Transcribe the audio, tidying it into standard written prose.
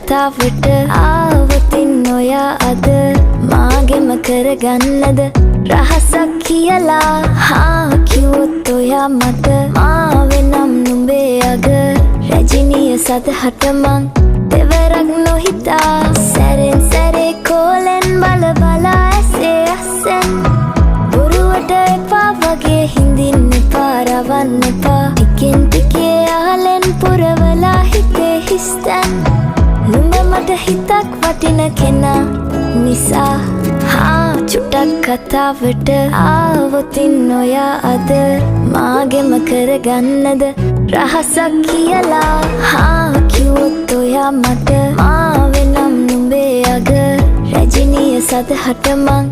කතාවට ආවතින් ඔයා අද මාගෙම කරගන්නද රහසක් කියලා කිව්වොත් ඔයා මට මාවෙනම් නුඹේ අග රැජිනිය සදහට මං දෙවරක් නොහිතා සැරෙන් සැරේ කෝලෙන් බල බලා ඇසේ අස්සෙන් බොරුවට එපා වගේ හිඳින්න එපා රවන්න එපා ටිකෙන් ටිකේ ආලෙන් පුරවලා හිතේ හිස්තැන් නුඹ මට හිතක් වටින කෙනා නිසා චුටක් කතාවට ආවොතින් ඔයා අද මාගෙම කරගන්නද රහසක් කියලා කිව්වොත් ඔයා මට මාවෙනම් නුඹේ අග රැජිනිය සදහට මං